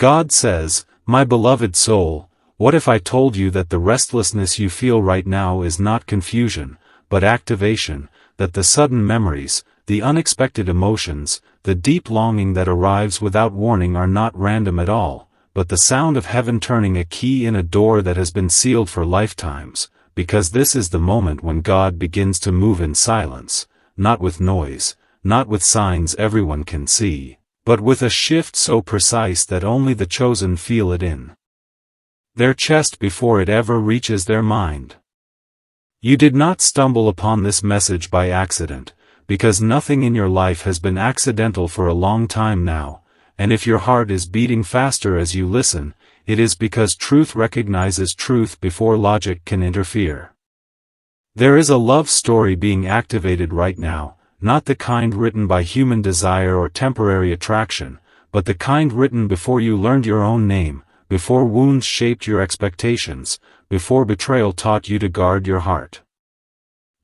God says, "My beloved soul, what if I told you that the restlessness you feel right now is not confusion, but activation, that the sudden memories, the unexpected emotions, the deep longing that arrives without warning are not random at all, but the sound of heaven turning a key in a door that has been sealed for lifetimes, because this is the moment when God begins to move in silence, not with noise, not with signs everyone can see, but with a shift so precise that only the chosen feel it in their chest before it ever reaches their mind." You did not stumble upon this message by accident, because nothing in your life has been accidental for a long time now, and if your heart is beating faster as you listen, it is because truth recognizes truth before logic can interfere. There is a love story being activated right now, not the kind written by human desire or temporary attraction, but the kind written before you learned your own name, before wounds shaped your expectations, before betrayal taught you to guard your heart.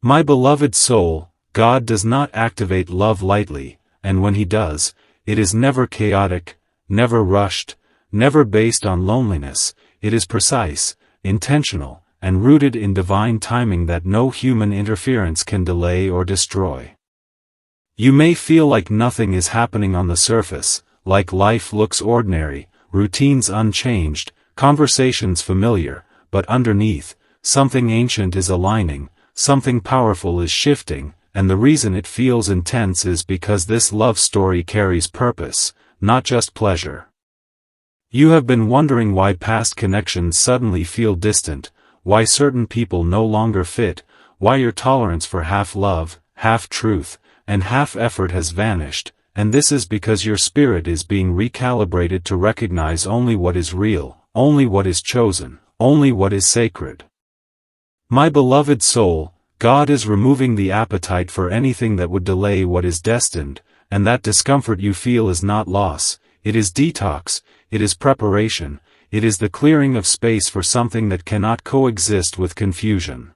My beloved soul, God does not activate love lightly, and when He does, it is never chaotic, never rushed, never based on loneliness. It is precise, intentional, and rooted in divine timing that no human interference can delay or destroy. You may feel like nothing is happening on the surface, like life looks ordinary, routines unchanged, conversations familiar, but underneath, something ancient is aligning, something powerful is shifting, and the reason it feels intense is because this love story carries purpose, not just pleasure. You have been wondering why past connections suddenly feel distant, why certain people no longer fit, why your tolerance for half love, half truth, and half effort has vanished, and this is because your spirit is being recalibrated to recognize only what is real, only what is chosen, only what is sacred. My beloved soul, God is removing the appetite for anything that would delay what is destined, and that discomfort you feel is not loss, it is detox, it is preparation, it is the clearing of space for something that cannot coexist with confusion.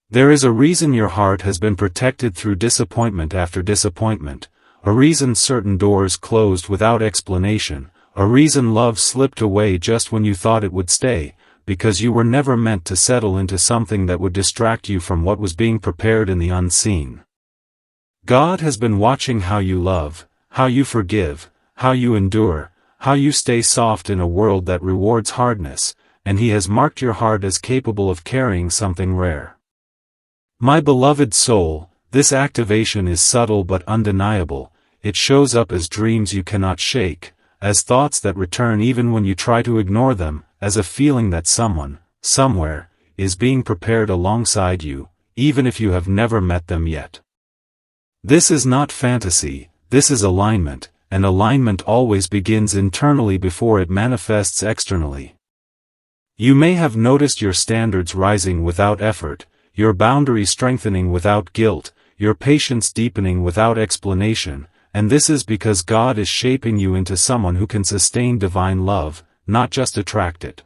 There is a reason your heart has been protected through disappointment after disappointment, a reason certain doors closed without explanation, a reason love slipped away just when you thought it would stay, because you were never meant to settle into something that would distract you from what was being prepared in the unseen. God has been watching how you love, how you forgive, how you endure, how you stay soft in a world that rewards hardness, and He has marked your heart as capable of carrying something rare. My beloved soul, this activation is subtle but undeniable. It shows up as dreams you cannot shake, as thoughts that return even when you try to ignore them, as a feeling that someone, somewhere, is being prepared alongside you, even if you have never met them yet. This is not fantasy, this is alignment, and alignment always begins internally before it manifests externally. You may have noticed your standards rising without effort, your boundaries strengthening without guilt, your patience deepening without explanation, and this is because God is shaping you into someone who can sustain divine love, not just attract it.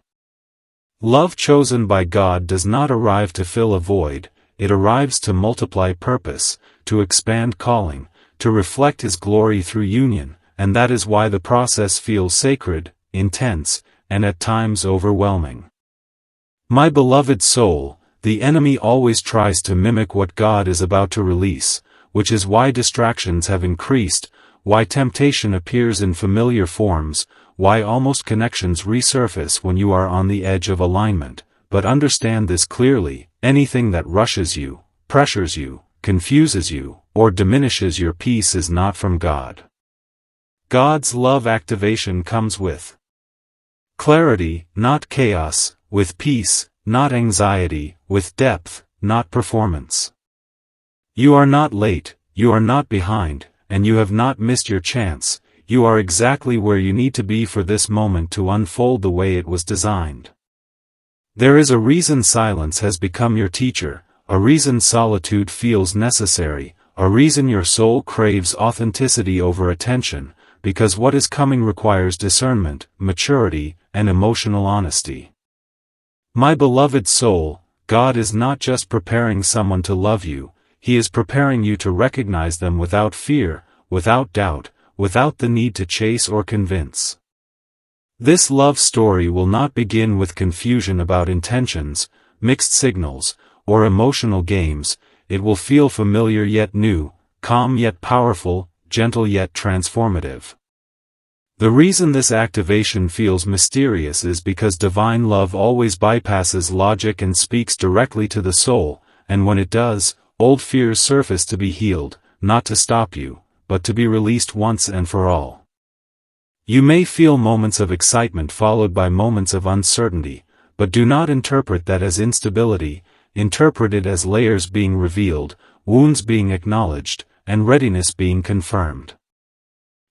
Love chosen by God does not arrive to fill a void, it arrives to multiply purpose, to expand calling, to reflect His glory through union, and that is why the process feels sacred, intense, and at times overwhelming. My beloved soul, the enemy always tries to mimic what God is about to release, which is why distractions have increased, why temptation appears in familiar forms, why almost connections resurface when you are on the edge of alignment. But understand this clearly: anything that rushes you, pressures you, confuses you, or diminishes your peace is not from God. God's love activation comes with clarity, not chaos, with peace, not anxiety, with depth, not performance. You are not late, you are not behind, and you have not missed your chance. You are exactly where you need to be for this moment to unfold the way it was designed. There is a reason silence has become your teacher, a reason solitude feels necessary, a reason your soul craves authenticity over attention, because what is coming requires discernment, maturity, and emotional honesty. My beloved soul, God is not just preparing someone to love you, He is preparing you to recognize them without fear, without doubt, without the need to chase or convince. This love story will not begin with confusion about intentions, mixed signals, or emotional games. It will feel familiar yet new, calm yet powerful, gentle yet transformative. The reason this activation feels mysterious is because divine love always bypasses logic and speaks directly to the soul, and when it does, old fears surface to be healed, not to stop you, but to be released once and for all. You may feel moments of excitement followed by moments of uncertainty, but do not interpret that as instability. Interpret it as layers being revealed, wounds being acknowledged, and readiness being confirmed.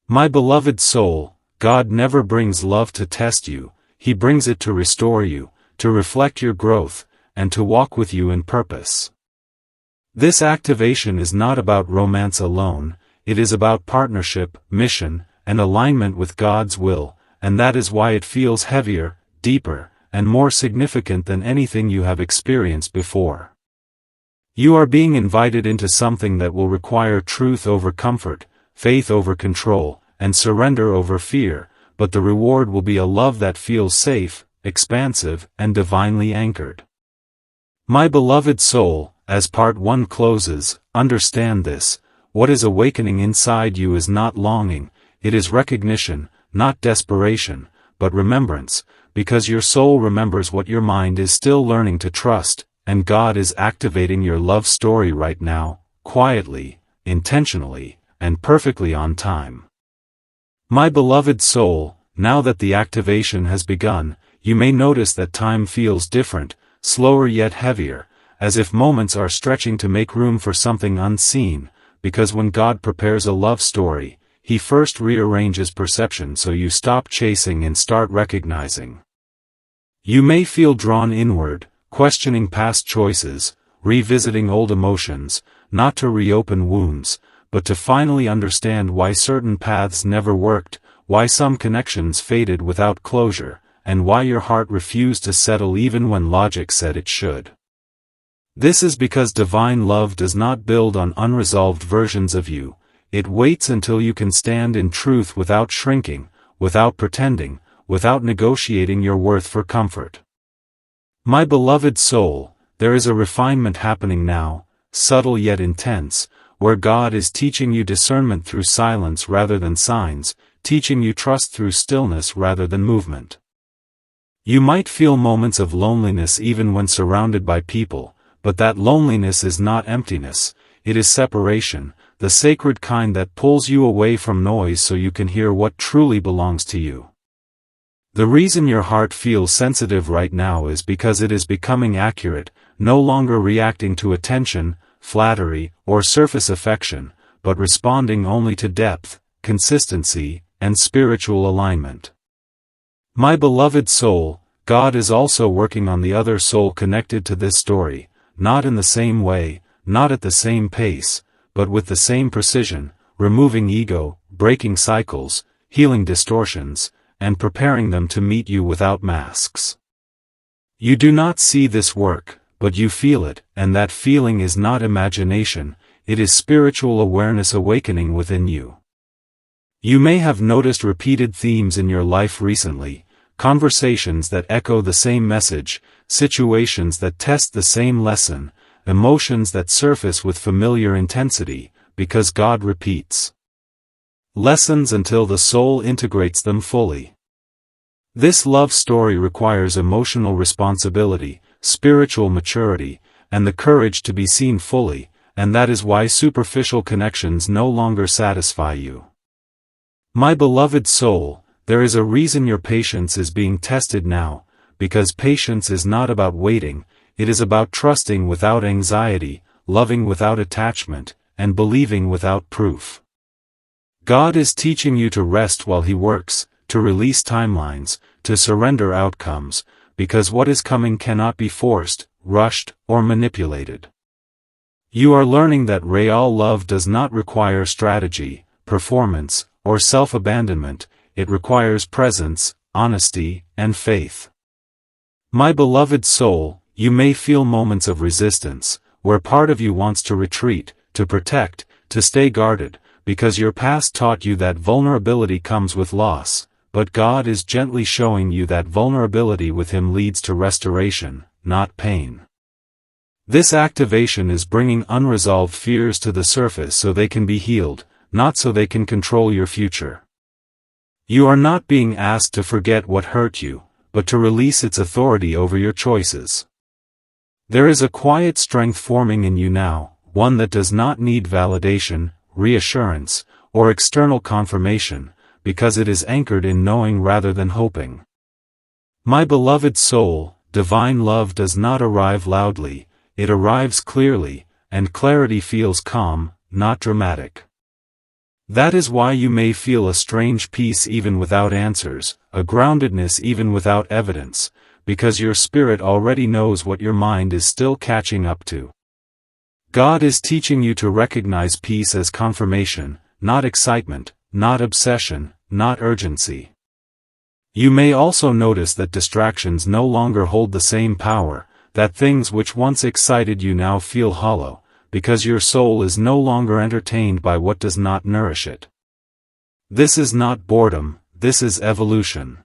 My beloved soul, God never brings love to test you, He brings it to restore you, to reflect your growth, and to walk with you in purpose. This activation is not about romance alone, it is about partnership, mission, and alignment with God's will, and that is why it feels heavier, deeper, and more significant than anything you have experienced before. You are being invited into something that will require truth over comfort, faith over control, and surrender over fear, but the reward will be a love that feels safe, expansive, and divinely anchored. My beloved soul, as part 1 closes, understand this: what is awakening inside you is not longing, it is recognition, not desperation, but remembrance, because your soul remembers what your mind is still learning to trust, and God is activating your love story right now, quietly, intentionally, and perfectly on time. My beloved soul, now that the activation has begun, you may notice that time feels different, slower yet heavier, as if moments are stretching to make room for something unseen, because when God prepares a love story, He first rearranges perception so you stop chasing and start recognizing. You may feel drawn inward, questioning past choices, revisiting old emotions, not to reopen wounds, but to finally understand why certain paths never worked, why some connections faded without closure, and why your heart refused to settle even when logic said it should. This is because divine love does not build on unresolved versions of you. It waits until you can stand in truth without shrinking, without pretending, without negotiating your worth for comfort. My beloved soul, there is a refinement happening now, subtle yet intense, where God is teaching you discernment through silence rather than signs, teaching you trust through stillness rather than movement. You might feel moments of loneliness even when surrounded by people, but that loneliness is not emptiness, it is separation, the sacred kind that pulls you away from noise so you can hear what truly belongs to you. The reason your heart feels sensitive right now is because it is becoming accurate, no longer reacting to attention, flattery, or surface affection, but responding only to depth, consistency, and spiritual alignment. My beloved soul, God is also working on the other soul connected to this story, not in the same way, not at the same pace, but with the same precision, removing ego, breaking cycles, healing distortions, and preparing them to meet you without masks. You do not see this work, but you feel it, and that feeling is not imagination, it is spiritual awareness awakening within you. You may have noticed repeated themes in your life recently, conversations that echo the same message, situations that test the same lesson, emotions that surface with familiar intensity, because God repeats lessons until the soul integrates them fully. This love story requires emotional responsibility, spiritual maturity, and the courage to be seen fully, and that is why superficial connections no longer satisfy you. My beloved soul, there is a reason your patience is being tested now, because patience is not about waiting, it is about trusting without anxiety, loving without attachment, and believing without proof. God is teaching you to rest while He works, to release timelines, to surrender outcomes, because what is coming cannot be forced, rushed, or manipulated. You are learning that real love does not require strategy, performance, or self-abandonment, it requires presence, honesty, and faith. My beloved soul, you may feel moments of resistance, where part of you wants to retreat, to protect, to stay guarded, because your past taught you that vulnerability comes with loss, but God is gently showing you that vulnerability with Him leads to restoration, not pain. This activation is bringing unresolved fears to the surface so they can be healed, not so they can control your future. You are not being asked to forget what hurt you, but to release its authority over your choices. There is a quiet strength forming in you now, one that does not need validation, reassurance, or external confirmation, because it is anchored in knowing rather than hoping. My beloved soul, divine love does not arrive loudly, it arrives clearly, and clarity feels calm, not dramatic. That is why you may feel a strange peace even without answers, a groundedness even without evidence, because your spirit already knows what your mind is still catching up to. God is teaching you to recognize peace as confirmation, not excitement, not obsession, not urgency. You may also notice that distractions no longer hold the same power, that things which once excited you now feel hollow, because your soul is no longer entertained by what does not nourish it. This is not boredom, this is evolution.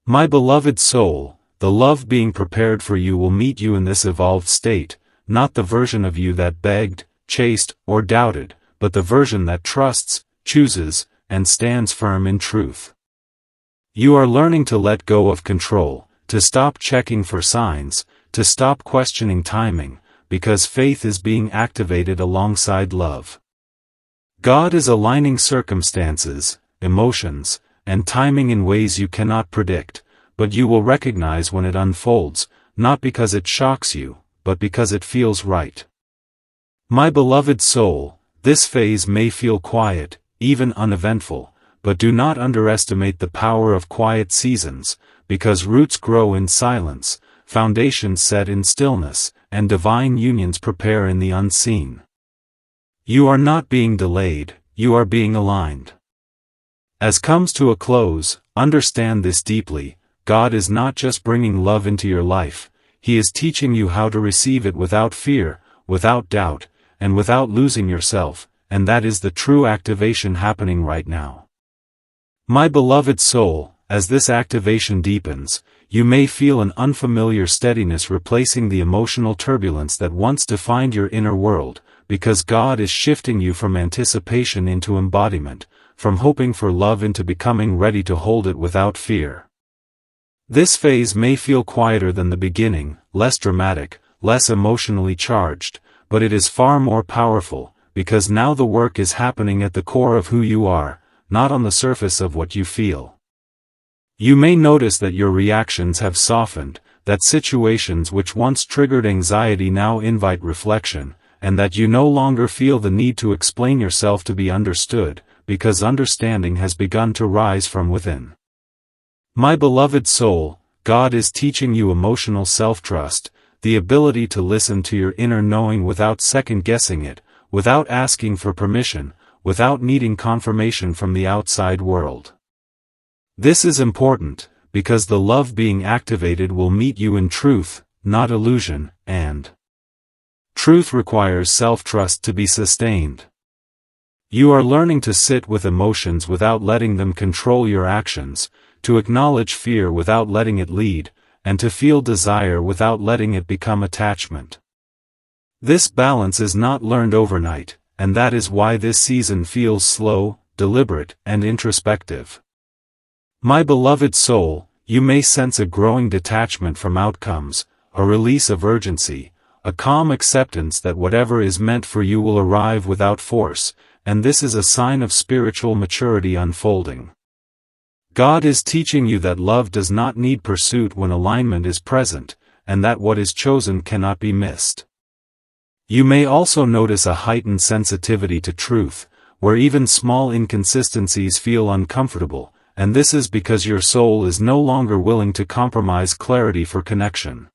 My beloved soul, the love being prepared for you will meet you in this evolved state, not the version of you that begged, chased, or doubted, but the version that trusts, chooses, and stands firm in truth. You are learning to let go of control, to stop checking for signs, to stop questioning timing, because faith is being activated alongside love. God is aligning circumstances, emotions, and timing in ways you cannot predict, but you will recognize when it unfolds, not because it shocks you, but because it feels right. My beloved soul, this phase may feel quiet, even uneventful, but do not underestimate the power of quiet seasons, because roots grow in silence, foundations set in stillness, and divine unions prepare in the unseen. You are not being delayed, you are being aligned. As comes to a close, understand this deeply, God is not just bringing love into your life, He is teaching you how to receive it without fear, without doubt, and without losing yourself, and that is the true activation happening right now. My beloved soul, as this activation deepens, you may feel an unfamiliar steadiness replacing the emotional turbulence that once defined your inner world, because God is shifting you from anticipation into embodiment, from hoping for love into becoming ready to hold it without fear. This phase may feel quieter than the beginning, less dramatic, less emotionally charged, but it is far more powerful, because now the work is happening at the core of who you are, not on the surface of what you feel. You may notice that your reactions have softened, that situations which once triggered anxiety now invite reflection, and that you no longer feel the need to explain yourself to be understood, because understanding has begun to rise from within. My beloved soul, God is teaching you emotional self-trust, the ability to listen to your inner knowing without second-guessing it, without asking for permission, without needing confirmation from the outside world. This is important, because the love being activated will meet you in truth, not illusion, and truth requires self-trust to be sustained. You are learning to sit with emotions without letting them control your actions, to acknowledge fear without letting it lead, and to feel desire without letting it become attachment. This balance is not learned overnight, and that is why this season feels slow, deliberate, and introspective. My beloved soul, you may sense a growing detachment from outcomes, a release of urgency, a calm acceptance that whatever is meant for you will arrive without force, and this is a sign of spiritual maturity unfolding. God is teaching you that love does not need pursuit when alignment is present, and that what is chosen cannot be missed. You may also notice a heightened sensitivity to truth, where even small inconsistencies feel uncomfortable, and this is because your soul is no longer willing to compromise clarity for connection.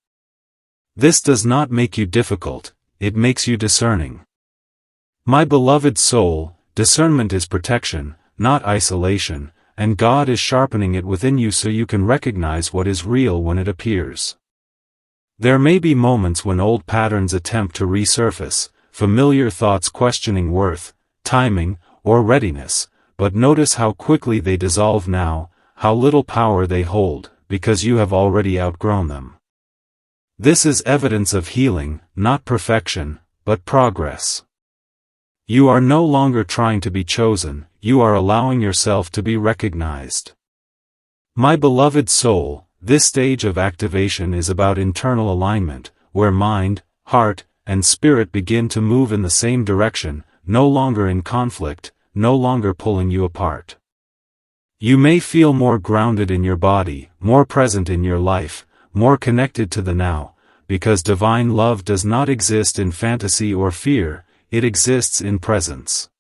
This does not make you difficult, it makes you discerning. My beloved soul, discernment is protection, not isolation, and God is sharpening it within you so you can recognize what is real when it appears. There may be moments when old patterns attempt to resurface, familiar thoughts questioning worth, timing, or readiness, but notice how quickly they dissolve now, how little power they hold, because you have already outgrown them. This is evidence of healing, not perfection, but progress. You are no longer trying to be chosen, you are allowing yourself to be recognized. My beloved soul, this stage of activation is about internal alignment, where mind, heart, and spirit begin to move in the same direction, no longer in conflict, no longer pulling you apart. You may feel more grounded in your body, more present in your life, more connected to the now, because divine love does not exist in fantasy or fear, it exists in presence.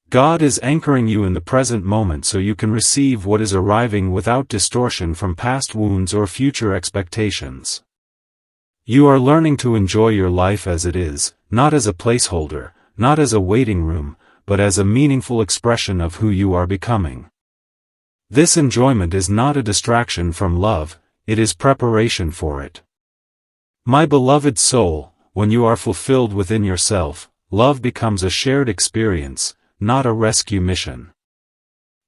God is anchoring you in the present moment so you can receive what is arriving without distortion from past wounds or future expectations. You are learning to enjoy your life as it is, not as a placeholder, not as a waiting room, but as a meaningful expression of who you are becoming. This enjoyment is not a distraction from love, it is preparation for it. My beloved soul, when you are fulfilled within yourself, love becomes a shared experience, not a rescue mission.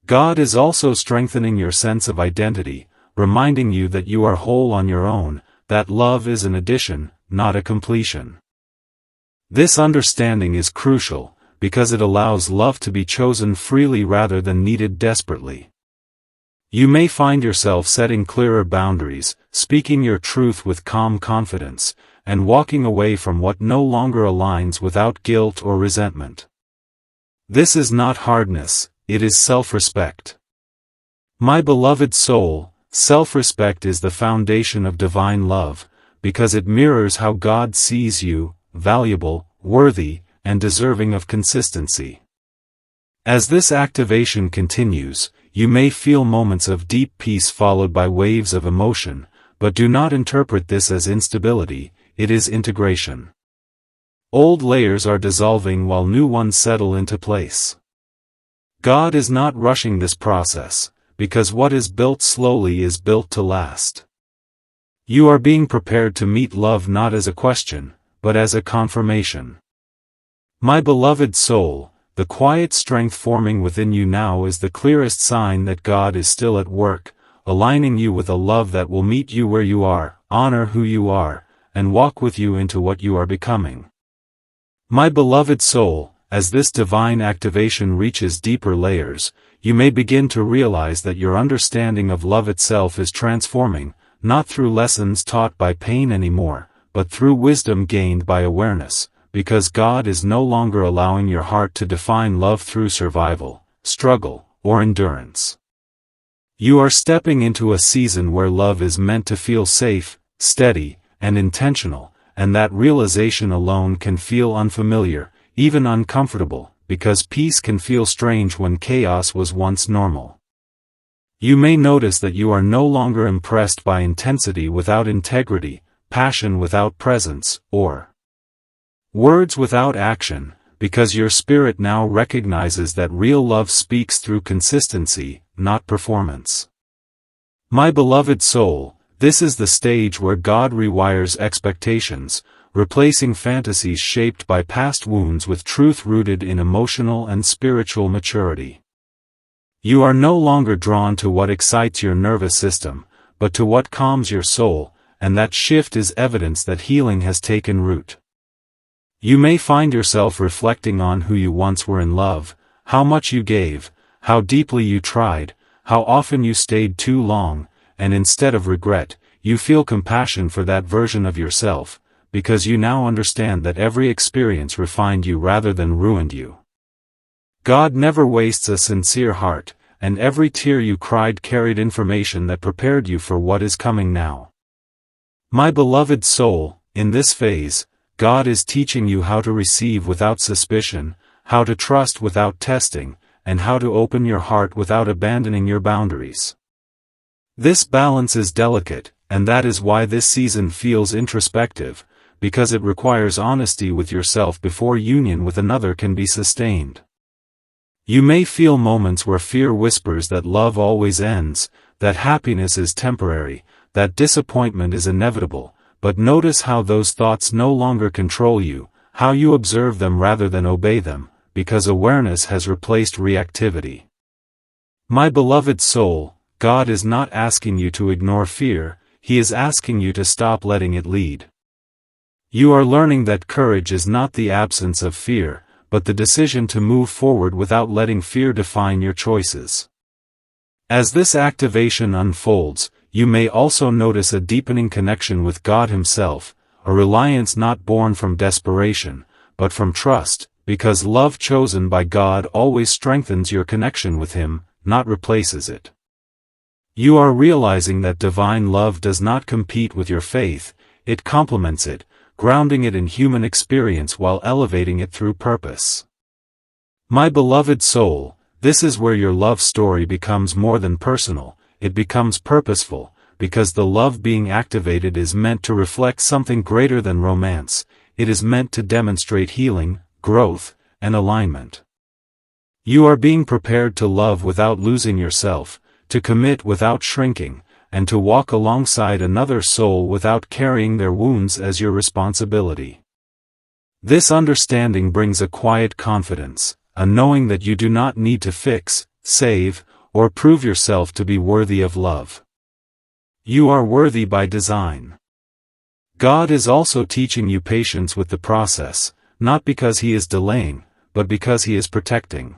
God is also strengthening your sense of identity, reminding you that you are whole on your own, that love is an addition, not a completion. This understanding is crucial, because it allows love to be chosen freely rather than needed desperately. You may find yourself setting clearer boundaries, speaking your truth with calm confidence, and walking away from what no longer aligns without guilt or resentment. This is not hardness, it is self-respect. My beloved soul, self-respect is the foundation of divine love, because it mirrors how God sees you, valuable, worthy, and deserving of consistency. As this activation continues, you may feel moments of deep peace followed by waves of emotion, but do not interpret this as instability, it is integration. Old layers are dissolving while new ones settle into place. God is not rushing this process, because what is built slowly is built to last. You are being prepared to meet love not as a question, but as a confirmation. My beloved soul, the quiet strength forming within you now is the clearest sign that God is still at work, aligning you with a love that will meet you where you are, honor who you are, and walk with you into what you are becoming. My beloved soul, as this divine activation reaches deeper layers, you may begin to realize that your understanding of love itself is transforming, not through lessons taught by pain anymore, but through wisdom gained by awareness, because God is no longer allowing your heart to define love through survival, struggle, or endurance. You are stepping into a season where love is meant to feel safe, steady, and intentional, and that realization alone can feel unfamiliar, even uncomfortable, because peace can feel strange when chaos was once normal. You may notice that you are no longer impressed by intensity without integrity, passion without presence, or words without action, because your spirit now recognizes that real love speaks through consistency, not performance. My beloved soul, this is the stage where God rewires expectations, replacing fantasies shaped by past wounds with truth rooted in emotional and spiritual maturity. You are no longer drawn to what excites your nervous system, but to what calms your soul, and that shift is evidence that healing has taken root. You may find yourself reflecting on who you once were in love, how much you gave, how deeply you tried, how often you stayed too long, and instead of regret, you feel compassion for that version of yourself, because you now understand that every experience refined you rather than ruined you. God never wastes a sincere heart, and every tear you cried carried information that prepared you for what is coming now. My beloved soul, in this phase, God is teaching you how to receive without suspicion, how to trust without testing, and how to open your heart without abandoning your boundaries. This balance is delicate, and that is why this season feels introspective, because it requires honesty with yourself before union with another can be sustained. You may feel moments where fear whispers that love always ends, that happiness is temporary, that disappointment is inevitable, but notice how those thoughts no longer control you, how you observe them rather than obey them, because awareness has replaced reactivity. My beloved soul, God is not asking you to ignore fear, He is asking you to stop letting it lead. You are learning that courage is not the absence of fear, but the decision to move forward without letting fear define your choices. As this activation unfolds, you may also notice a deepening connection with God Himself, a reliance not born from desperation, but from trust, because love chosen by God always strengthens your connection with Him, not replaces it. You are realizing that divine love does not compete with your faith, it complements it, grounding it in human experience while elevating it through purpose. My beloved soul, this is where your love story becomes more than personal, it becomes purposeful, because the love being activated is meant to reflect something greater than romance, it is meant to demonstrate healing, growth, and alignment. You are being prepared to love without losing yourself, to commit without shrinking, and to walk alongside another soul without carrying their wounds as your responsibility. This understanding brings a quiet confidence, a knowing that you do not need to fix, save, or prove yourself to be worthy of love. You are worthy by design. God is also teaching you patience with the process, not because He is delaying, but because He is protecting.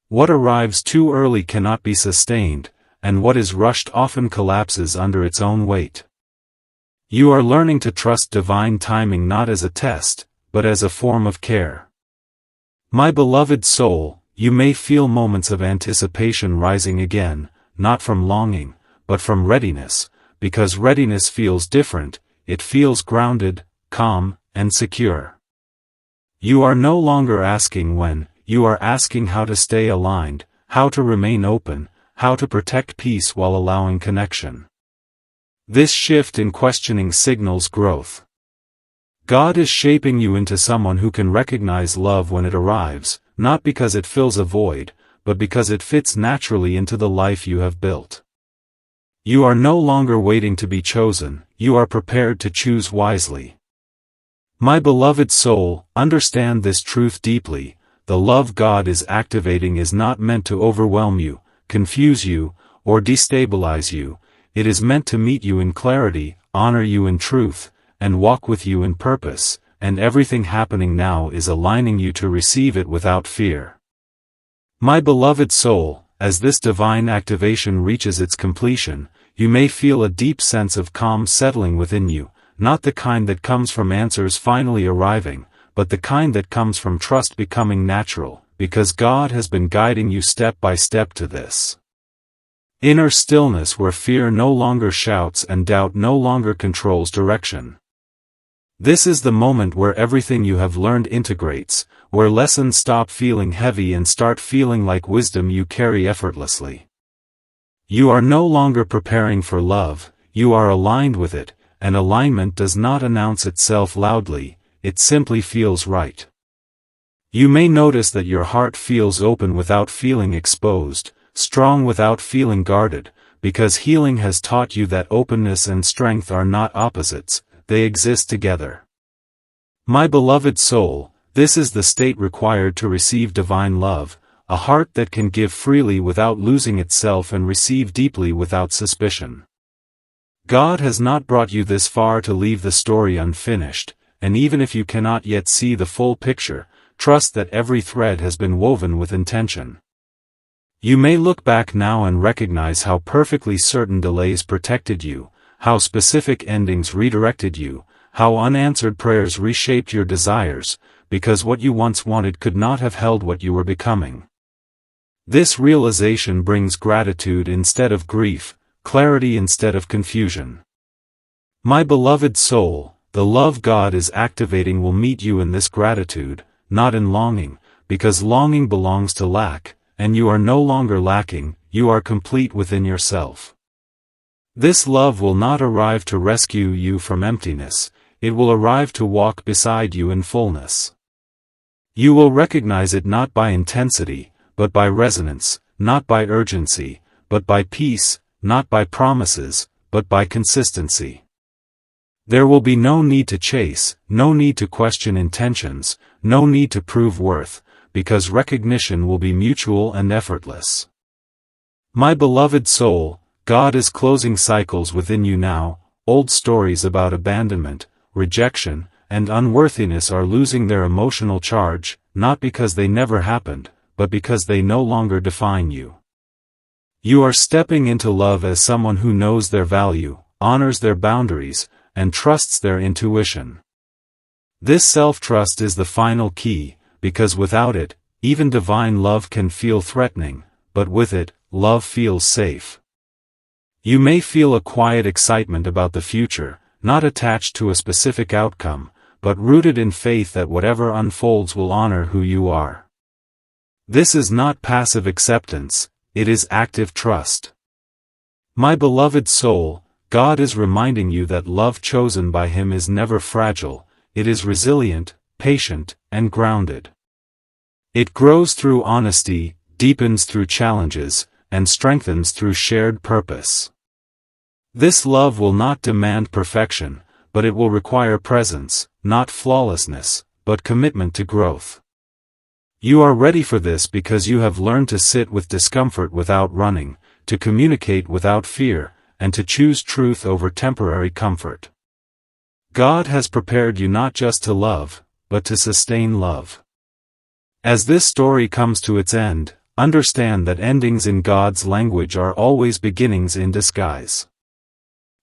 What arrives too early cannot be sustained, and what is rushed often collapses under its own weight. You are learning to trust divine timing not as a test, but as a form of care. My beloved soul, you may feel moments of anticipation rising again, not from longing, but from readiness, because readiness feels different, it feels grounded, calm, and secure. You are no longer asking when, you are asking how to stay aligned, how to remain open, how to protect peace while allowing connection. This shift in questioning signals growth. God is shaping you into someone who can recognize love when it arrives, not because it fills a void, but because it fits naturally into the life you have built. You are no longer waiting to be chosen, you are prepared to choose wisely. My beloved soul, understand this truth deeply, the love God is activating is not meant to overwhelm you, confuse you, or destabilize you, it is meant to meet you in clarity, honor you in truth, and walk with you in purpose, and everything happening now is aligning you to receive it without fear. My beloved soul, as this divine activation reaches its completion, you may feel a deep sense of calm settling within you, not the kind that comes from answers finally arriving, but the kind that comes from trust becoming natural, because God has been guiding you step by step to this inner stillness where fear no longer shouts and doubt no longer controls direction. This is the moment where everything you have learned integrates, where lessons stop feeling heavy and start feeling like wisdom you carry effortlessly. You are no longer preparing for love, you are aligned with it, and alignment does not announce itself loudly, it simply feels right. You may notice that your heart feels open without feeling exposed, strong without feeling guarded, because healing has taught you that openness and strength are not opposites, they exist together. My beloved soul, this is the state required to receive divine love, a heart that can give freely without losing itself and receive deeply without suspicion. God has not brought you this far to leave the story unfinished, and even if you cannot yet see the full picture, trust that every thread has been woven with intention. You may look back now and recognize how perfectly certain delays protected you, how specific endings redirected you, how unanswered prayers reshaped your desires, because what you once wanted could not have held what you were becoming. This realization brings gratitude instead of grief, clarity instead of confusion. My beloved soul, the love God is activating will meet you in this gratitude, not in longing, because longing belongs to lack, and you are no longer lacking, you are complete within yourself. This love will not arrive to rescue you from emptiness, it will arrive to walk beside you in fullness. You will recognize it not by intensity, but by resonance, not by urgency, but by peace, not by promises, but by consistency. There will be no need to chase, no need to question intentions, no need to prove worth, because recognition will be mutual and effortless. My beloved soul, God is closing cycles within you now. Old stories about abandonment, rejection, and unworthiness are losing their emotional charge, not because they never happened, but because they no longer define you. You are stepping into love as someone who knows their value, honors their boundaries, and trusts their intuition. This self-trust is the final key, because without it, even divine love can feel threatening, but with it, love feels safe. You may feel a quiet excitement about the future, not attached to a specific outcome, but rooted in faith that whatever unfolds will honor who you are. This is not passive acceptance, it is active trust. My beloved soul, God is reminding you that love chosen by Him is never fragile, it is resilient, patient, and grounded. It grows through honesty, deepens through challenges, and strengthens through shared purpose. This love will not demand perfection, but it will require presence, not flawlessness, but commitment to growth. You are ready for this because you have learned to sit with discomfort without running, to communicate without fear, and to choose truth over temporary comfort. God has prepared you not just to love, but to sustain love. As this story comes to its end, understand that endings in God's language are always beginnings in disguise.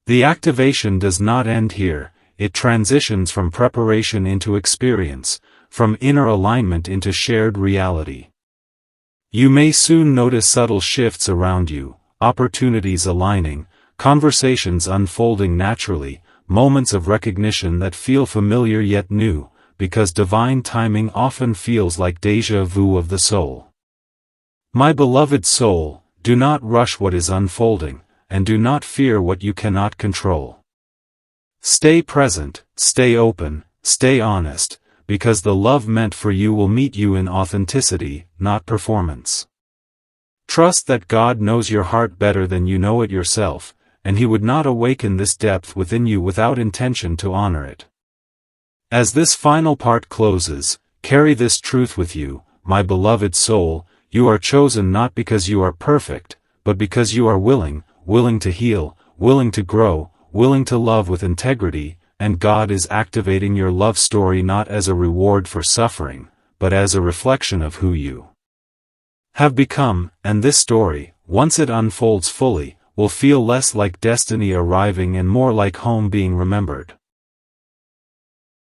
The activation does not end here, it transitions from preparation into experience, from inner alignment into shared reality. You may soon notice subtle shifts around you, opportunities aligning, conversations unfolding naturally, moments of recognition that feel familiar yet new, because divine timing often feels like déjà vu of the soul. My beloved soul, do not rush what is unfolding, and do not fear what you cannot control. Stay present, stay open, stay honest, because the love meant for you will meet you in authenticity, not performance. Trust that God knows your heart better than you know it yourself, and He would not awaken this depth within you without intention to honor it. As this final part closes, carry this truth with you, my beloved soul, you are chosen not because you are perfect, but because you are willing to heal, willing to grow, willing to love with integrity, and God is activating your love story not as a reward for suffering, but as a reflection of who you have become, and this story, once it unfolds fully, will feel less like destiny arriving and more like home being remembered.